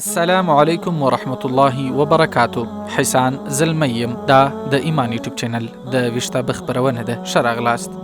السلام علیکم ورحمت الله وبرکاته. حسان زلمی یم. دا د ایمان یوټیوب چینل د ویښته خپرونه ده. ښه راغلاست.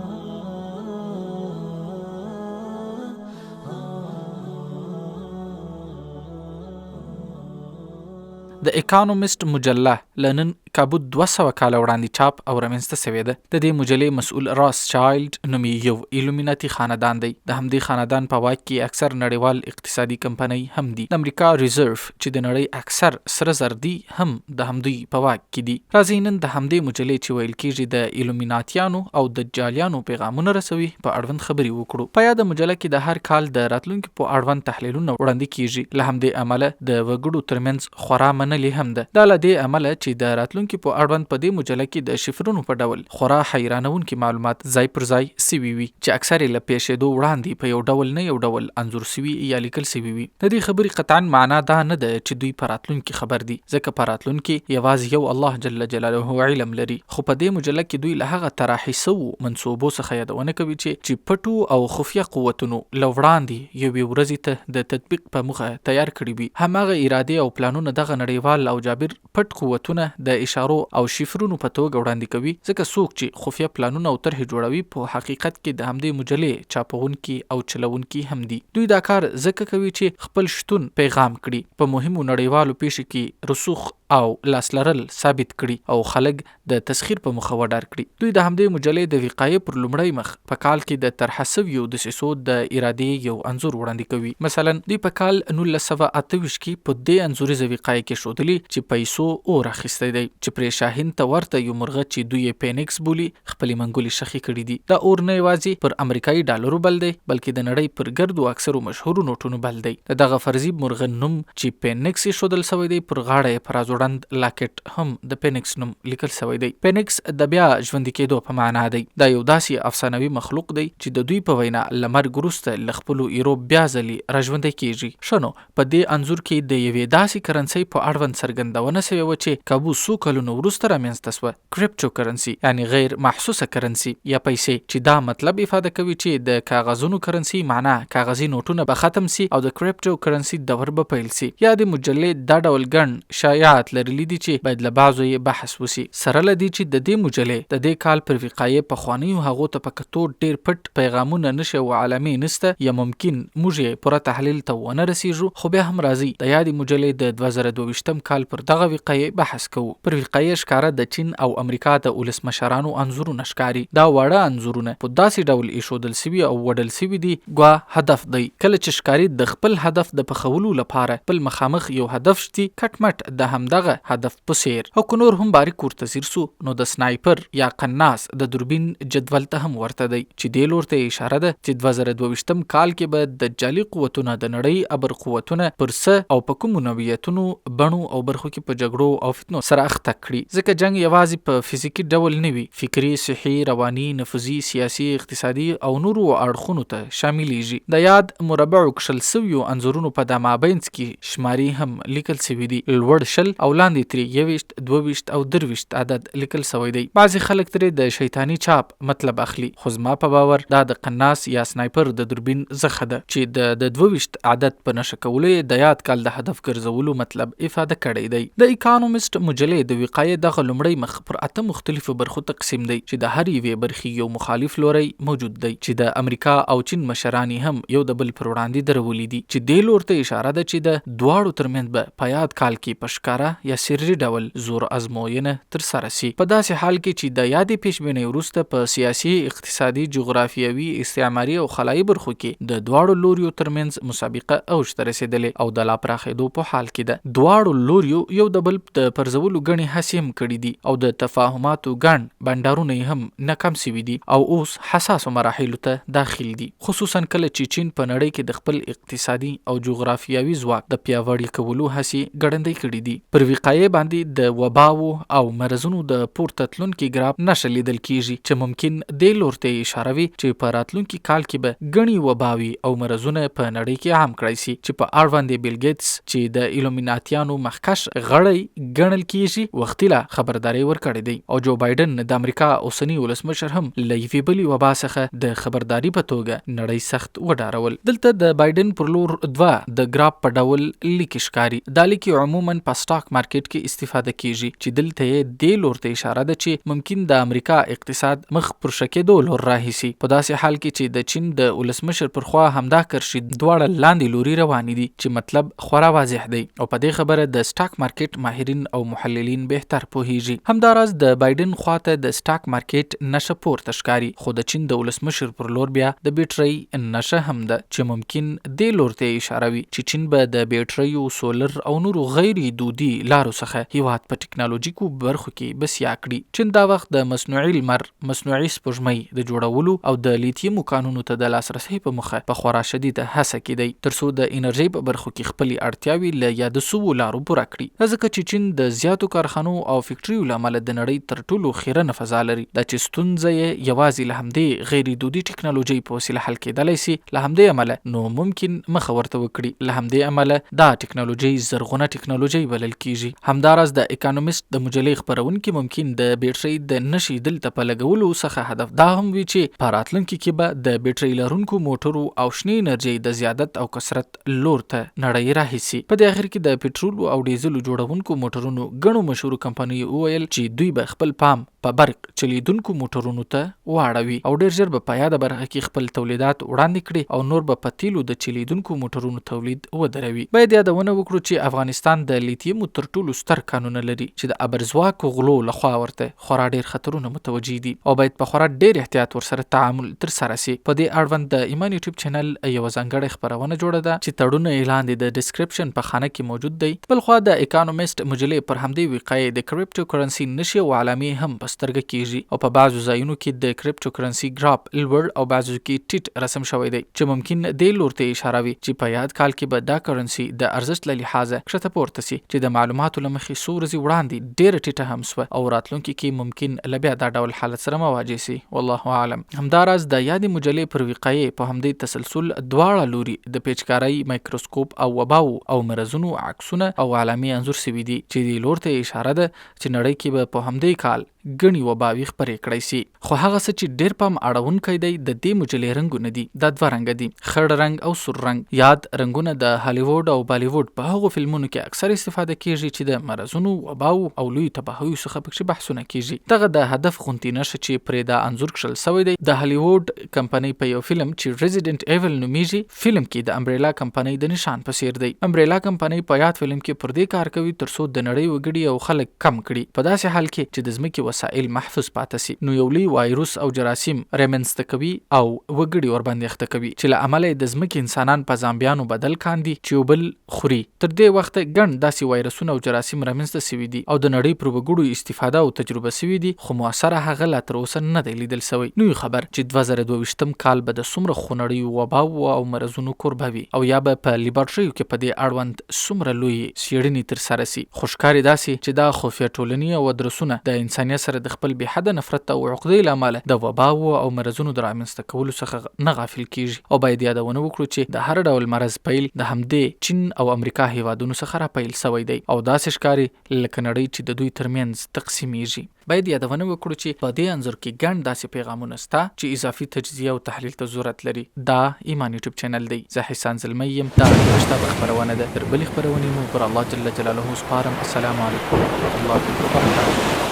د اکانومیسټ مجله لنن کابو 200 کاله وړاندې چاپ او رامنځته شوې ده. د دې مجلې مسؤل راس چایلډ نومي یو ایلومیناتي خاندان دی. د همدې خاندان په واک کې اکثر نړیوال اقتصادي کمپنۍ هم دي. د امریکا ریزرو چې د نړۍ اکثر سره زر دي هم د همدوی په واک کې دي. راځئ نن د همدې مجلې چې ویل کېږي د ایلومیناتیانو او دجالیانو پیغامونه رسوي په اړوند خبرې وکړو. په یاده مجله کې د هر کال د راتلونکي په اړوند تحلیلونه وړاندې کېږي. له همدې امله د وګړو ترمنځ خورا منلې هم ده. دا له دې امله چې د راتلونکي په اړوند په دې مجله کې د شفرونو په ډول خورا حیرانونکي معلومات ځای پر ځای سوي وي چې اکثر یې له پیښېدو وړاندې په یو ډول نه یو ډول انځور سوي یا لیکل سوي وي. د دې خبرې قطعا معنا دا نه ده چې دوی په راتلونکي خبر دي، ځکه په راتلونکي یوازې یو الله جل جلاله علم لري. خو په دې مجله کې دوی له هغه طرحې سوو منصوبو څخه یادونه کوي چې پټو او خفیه قوتونو له وړاندې یوې ورځې ته د تطبیق په موخه تیار کړي وي. هماغه ارادې او پلانونه دغه نړیوال او جابر پټ قوتونه د اشارو او شفرونو په توګه وړاندې کوي، ځکه څوک چې خفیه پلانونه او طرحې جوړوي په حقیقت کې د همدې مجلې چاپونکي او چلونکي هم دي. دوی دا کار ځکه کوي چې خپل شتون پیغام کړي، په مهمو نړیوالو پیښو کې رسوخ او لاس لرل ثابت کړي او خلک د تسخیر په مخه وډار کړي. دوی د همدې مجلې د وقایې پر لومړی مخ په کال کې د طرحه سویو دسیسو د ارادې یو انځور وړاندې کوي. مثلا دوی په کال 1928 کې په دې انځوریزه وقایې کې ښودلي چې پیسو اور اخیستی دی، چې پرې شاهین ته ورته یو مرغه چې دوی یې پینکس بولي خپلې منګولې شخې کړي دي. دا اور نه یوازې پر امریکایي ډالرو بل دی، بلکې د نړۍ پر ګردو اکثرو مشهورو نوټونو بل دی. دغه فرضي مرغه نوم چې پینکس یې ښودل سوی دی، پر غاړه یې په راځوړند لاکټ هم د پینکس نوم لیکل سوی دی. پینکس د بیا ژوندي کېدو په معنا دی. دا یو داسې افسانوي مخلوق دی چې د دوی په وینا له مرګ وروسته له خپلو ایرو بیا ځلې راژوندی کېږي. ښه نو په دې انځور کې د یوې داسې کرنسۍ په اړوند څرګندونه سوې وه چې کابو څو کلونو وروسته رامنځته سوه، کریپټو کرنسي یعنی غیر محسوسه کرنسي یا پیسې، چې دا مطلب افاده کوي چې د کاغذونو کرنسي معنا کاغذي نوټونه به ختم سي او د کریپټو کرنسي دور به پیل سي. یا د مجلې دا ډول ګڼ شایعات لرلي دي چې باید له بعضو یې بحث وسي. سره له دې چې د دې مجلې د دې کال پر وقایې پخوانیو هغو ته په کتو ډېر پټ پیغامونه نښې او علامې نسته، یا ممکن موږ یې پوره تحلیل ته ونه رسیږو. خو بیا هم راځي د یادې مجلې د 2022 کال پر دغه وقایې بحث کوو. پر وقایې ښکاره د چین او امریکا د ولسمشرانو انځورونه ښکاري. دا واړه انځورونه په داسې ډول ایښودل سوي او وډل سوي دي ګوا هدف دی. کله چې ښکاري د خپل هدف د پخولو لپاره بل مخامخ یو هدف شتي، کټ مټ د همدغه هدف په څیر. او که نور هم باریک ورته ځیر سو، نو د سنایپر یا قناص د دوربین جدول ته هم ورته دی، چې دې لور ته اشاره ده چې 2022 کال کې به دجالي قوتونه د نړۍ ابر قوتونه پر څه او په کومو نوعیتونو بڼو او برخو کې په جګړو او فتنو سره اخته کړي. ځکه جنګ یوازې په فزیکي ډول نه وي، فکري، صحي، رواني، نفوذي، سیاسي، اقتصادي او نورو اړخونو ته شاملېږي. د یاد مربعو کښل سویو انځورونو په د مابینځ کې شماري هم لیکل سوي دي. لوړ 20 او لاندې ترې 21، 22 او 23 عدد لیکل سوی دی. بعضې خلک ترې د شیطاني چاپ مطلب اخلي، خو زما په باور دا د قناص یا سنایپر د دوربین زخه ده چې د 22 عدد په نښه کولو د یاد کال د هدف ګرځولو مطلب افاده کړی دی. د اکانومیسټ مجلې د وقایې دغه لومړی مخ پر 8 مختلفو برخو تقسیم دی، چې د هر یوې برخې یو مخالف لوری موجود دی، چې د امریکا او چین مشران هم یو د بل پر وړاندې درولي دي، چې دې لور ته اشاره ده چې د دواړو ترمنځ به په یاد کال کې په ښکاره یا سري ډول زور ازموینه ترسره سي. په داسې حال کې چې د یادې پیشبینۍ وروسته په سیاسي، اقتصادي، جغرافیوي، استعماري او خلایي برخو کې د دواړو لوریو ترمنځ مسابقه اوج ته رسېدلې او د لا پراخېدو په حال کې ده. دواړو لوریو یو د بل د پرځولو ګڼې هڅې هم کړي دي او د تفاهماتو ګڼ بنډارونه یې هم ناکام سوي دي او اوس حساسو مراحلو ته داخل دي، خصوصا کله چې چین په نړۍ کې د خپل اقتصادي او جغرافیوي ځواک د پیاوړي کولو هڅې ګړندۍ کړي دي. پر پر وقایې باندې د وباو او مرزونو د پورته تلونکي ګراف نښه لیدل کیږي چې ممکن دې لور ته اشاره وي چې په راتلونکي کال کې به ګڼي وباوي او مرزونه په نړۍ کې عام کړای شي، چې په اړوند بیل ګیټس چې د ایلومیناتیانو مخکش غړی ګڼل کیږي وختي لا خبرداري ورکړې دی، او جو بایدن د امریکا اوسنی ولسمشر هم له یوې بلې وبا څخه د خبرداري په توګه نړۍ سخت وډارول. دلته د بایدن پر لور دوه د ګراف په ډول لیکي ښکاري. دا لیکي عموما په سټاک مارکیټ کې استفاده کیږي چې دلته یې دې لور ته اشاره ده چې ممکن د امریکا اقتصاد مخ پر شکېدو لور راهیسي، په داسې حال کې چې د چین د ولسمشر پر خوا همدا کرښې دواړه لاندې لوري روانې دي، چې مطلب خورا واضح دی، او په دې خبره د سټاک مارکیټ ماهرین او محللین بهتر پوهیږي. همداراز د بایدن خواته د سټاک مارکیټ نشه پورته ښکاري، خو د چین د ولسمشر پر لور بیا د بیټرۍ نشه هم ده، چې ممکن دې لور ته اشاره وي چې چین به د بیټریو، سولر او نورو غیر دودي لارو څخه هیواد په ټکنالوژیکو برخو کې بسیا کړي. چین دا وخت د مصنوعي لمر، مصنوعي سپوږمۍ د جوړولو او د لیتیم کانونو ته د لاسرسي په مخه په خورا شدیده هڅه کې دی ترڅو د انرژي په برخو کې خپلې اړتیاوې له یاد سوو لارو پوره کړي. ځکه چې چین د زیاتو کارخانو او فکټریو له امله د نړۍ تر ټولو خیرنه فضا لري، دا چې ستونزه یې یوازې له همدې غیر دودي ټکنالوژي په وسیله حل کېدلی سي، له همدې امله نو ممکن مخه ورته وکړي، له همدې امله دا ټکنالوژي زرغونه ټکنالوژي بلل کیږي. همداراز د اکانومیست د مجلې خپرونکي ممکن د بیټرۍ د نشي دلته په لګولو څخه هدف دا هم وي چې په راتلونکي کې به د بیټرۍ لرونکو موټرو او شنې انرژۍ د زیادت او کثرت لور ته نړۍ راهیسي. په دې اخر کې د پټرول او ډیزلو جوړونکو موټرونو ګڼو مشهورو کمپنیو وویل چې دوی به خپل پام په برق چلیدونکو موټرونو ته واړوي او ډیر ژر به په یاده برخه کې خپل تولیدات وړاندې کړي او نور به په تیلو د چلیدونکو موټرونو تولید ودروي. باید یادونه وکړو چې افغانستان د لیتیم تر ټولو ستر کانونه لري چې د ابرزواکو غلو لخوا ورته خورا ډیر خطرونه متوجي دي او باید په خورا ډیر احتیاط ورسره تعامل تر سره شي. په دې اړوند د ایمان یوټیوب چینل یو ځانګړی خبرونه جوړه ده چې تړونه اعلان د ډسکرپشن په خانه کې موجود دی. بل خو د اکانومیست مجلې پر همدې وقایې د کریپټو کرنسي نشي او علامې هم سترګه کیږي او په بعضو ځایونو کې د کریپټو کرنسي ګراف لوړ او بعضو کې ټیټ رسم شوی دی چې ممکن دې لور ته اشاره وي چې په یاد کال کې به دا کرنسي د ارزښت له لحاظه کښته پورته سي چې د معلوماتو له مخې څو ورځې وړاندې ډېره ټیټه هم سوه او راتلونکي کې ممکن له بیا دا ډول حالت سره مواجه سي، والله اعلم. همداراز د یادې مجلې پر وقایې په همدې تسلسل دواړه لوري د پیچکارۍ، مایکروسکوپ او وباو او مرزونو عکسونه او علامې انځور سوي دي چې دې لور ته اشاره ده چې نړۍ کې به په همدې کال ګڼي وباوي خپرې کړی سي. خو هغه څه چې ډېر پام اړونکی دی د دې مجلې رنګونه دي. دا دوه رنګه دي، خړ رنګ او سور رنګ. یاد رنګونه د هالیووډ او بالیووډ په هغو فلمونو کې اکثر استفاده کیږي چې د مرزونو، وباو او لوی تباهیو څخه پکې بحثونه کیږي. دغه د هدف غونډې نښه چې پرې دا انځور کړل سوی دی د هالیووډ کمپنۍ په یو فلم چې ریزیډنټ ایول نومیږي فلم کې د امبریلا کمپنۍ د نشان په څیر دی. امبریلا کمپنۍ په یاد فلم کې پر دې کار کوي ترڅو د نړۍ وګړي او خلک کم کړي، په داسې حال کې چې د ځمکې وسایل محفوظ پاتې سي. نو یو لوی وایروس او جراثیم رامنځته کوي او وګړي ورباندې اخته کوي چې له امله د ځمکې انسانان په زامبیانو بدل کاندي چې یو بل خوري. تر دې وخته ګڼ داسې وایرسونه او جراثیم رامنځته سوي دي او د نړۍ پر وګړو استفاده او تجربه سوي دي، خو مؤثره هغه لا تر اوسه نه دی لیدل سوی. نو خبر چې 2022 کال به د څومره خونړیو وباو او مرزونو کوربه وي او یا به په لیبارټریو کې په دې اړوند څومره لوی څېړنې تر سره سي. خو ښکاري داسې چې دا خفیه ټولنې او ادرسونه د انسانیت سره د خپل بې حده نفرت او عقدې له امله د وباو او مرزونو د رامنځته کولو څخه نه غافل کیږي. او باید یادونه وکړو چې د هر ډول مرض پیل د همدې چین او امریکا هیوادونو څخه را پیل سوی دی او داسې ښکاري لکه نړۍ چې د دوی ترمنځ تقسیمیږي. باید یادونه وکړو چې په دې انځور کې ګڼ داسې پیغامونه سته چې اضافي تجزیه او تحلیل ته ضرورت لري. دا ایمان یوټیوب چینل دی، زه حسان زلمی یم. دا رښتا خبرونه ده. تر بلې خبرونې مو پر الله جل جلاله سپارم. السلام علیکم ورحمة الله وبرکاته.